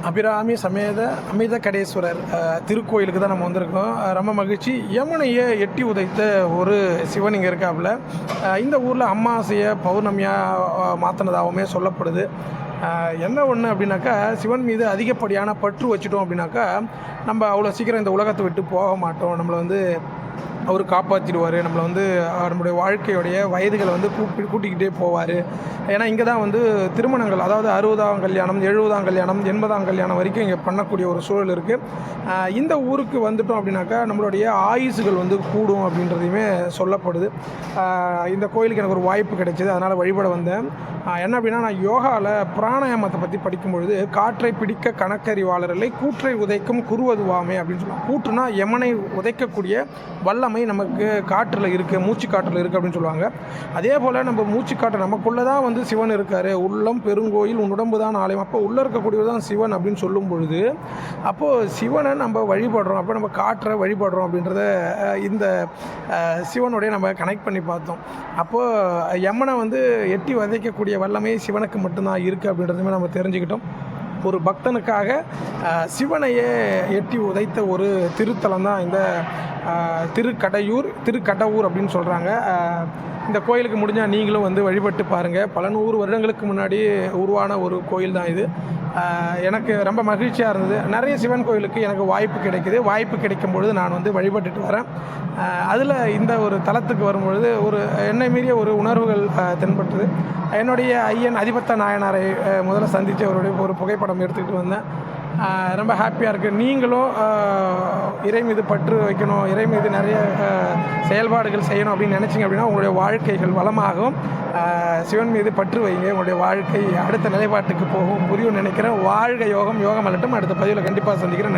அபிராமி சமேத அமிர்த கடேஸ்வரர் திருக்கோயிலுக்கு தான் நம்ம வந்திருக்கோம். ரொம்ப மகிழ்ச்சி. யமுனையை எட்டி உதைத்த ஒரு சிவன் இங்கே இருக்காப்புல. இந்த ஊரில் அமாவாசையை பௌர்ணமியாக மாற்றினதாகவுமே சொல்லப்படுது. என்ன ஒன்று அப்படின்னாக்கா, சிவன் மீது அதிகப்படியான பற்று வச்சுட்டோம் அப்படின்னாக்கா, நம்ம அவ்வளோ சீக்கிரம் இந்த உலகத்தை விட்டு போக மாட்டோம். நம்மளை வந்து அவர் காப்பாற்றிடுவார். நம்மளை வந்து நம்மளுடைய வாழ்க்கையுடைய வயதுகளை வந்து கூட்டிக்கிட்டே போவார். ஏன்னா இங்கே தான் வந்து திருமணங்கள், அதாவது 60ஆம் கல்யாணம், 70ஆம் கல்யாணம், 80ஆம் கல்யாணம் வரைக்கும் இங்கே பண்ணக்கூடிய ஒரு சூழல் இருக்குது. இந்த ஊருக்கு வந்துட்டோம் அப்படின்னாக்கா நம்மளுடைய ஆயுசுகள் வந்து கூடும் அப்படின்றதையுமே சொல்லப்படுது. இந்த கோயிலுக்கு எனக்கு ஒரு வாய்ப்பு கிடைச்சிது, அதனால் வழிபட வந்தேன். என்ன அப்படின்னா, நான் யோகாவில் பிராணாயாமத்தை பற்றி படிக்கும்பொழுது, காற்றை பிடிக்க கணக்கறிவாளர்களை கூற்றை உதைக்கும் குருவதுவாமே அப்படின்னு சொல்லுவாங்க. கூற்றுனா யமனை உதைக்கக்கூடிய வல்லமை நமக்கு காற்றில் இருக்குது, மூச்சு காற்றில் இருக்குது அப்படின்னு சொல்லுவாங்க. அதே போல் நம்ம மூச்சு காற்று நமக்குள்ளே தான் வந்து சிவன் இருக்கார். உள்ளம் பெருங்கோயில் உடம்பு தான் ஆலயம். அப்போ உள்ளே இருக்கக்கூடியது தான் சிவன் அப்படின்னு சொல்லும் பொழுது, அப்போது சிவனை நம்ம வழிபடுறோம், அப்போ நம்ம காற்றை வழிபடுறோம் அப்படின்றத இந்த சிவனுடைய நம்ம கனெக்ட் பண்ணி பார்த்தோம். அப்போது யமனை வந்து எட்டி வதைக்கக்கூடிய வல்லமை சிவனுக்கு மட்டும்தான் இருக்குது அப்படின்றதுமே நம்ம தெரிஞ்சுக்கிட்டோம். ஒரு பக்தனுக்காக சிவனையே எட்டி உதைத்த ஒரு திருத்தலம் தான் இந்த திருக்கடவூர் அப்படின்னு சொல்கிறாங்க. இந்த கோயிலுக்கு முடிஞ்சால் நீங்களும் வந்து வழிபட்டு பாருங்கள். பல 100 வருடங்களுக்கு முன்னாடி உருவான ஒரு கோயில் தான் இது. எனக்கு ரொம்ப மகிழ்ச்சியாக இருந்தது. நிறைய சிவன் கோயிலுக்கு எனக்கு வாய்ப்பு கிடைக்குது. வாய்ப்பு கிடைக்கும் பொழுது நான் வந்து வழிபட்டுட்டு வரேன். அதில் இந்த ஒரு தலத்துக்கு வரும்பொழுது ஒரு என்னை மீறிய ஒரு உணர்வுகள் தென்பட்டது. என்னுடைய ஐயன் அதிபத்த நாயனாரை முதல்ல சந்தித்து அவருடைய ஒரு புகைப்படம் எடுத்துக்கிட்டு வந்தேன். ரொம்ப ஹாப்பியாக இருக்குது. நீங்களும் இறை மீது பற்று வைக்கணும், இறை மீது நிறைய செயல்பாடுகள் செய்யணும் அப்படின்னு நினச்சிங்க அப்படின்னா உங்களுடைய வாழ்க்கைகள் வளமாகும். சிவன் மீது பற்று வைங்க, உங்களுடைய வாழ்க்கை அடுத்த நிலைப்பாட்டுக்கு போகும். புரியும் நினைக்கிறேன். வாழ்க யோகம், யோகம் அல்லட்டும். அடுத்த பதிவில் கண்டிப்பாக சந்திக்கிறேன்.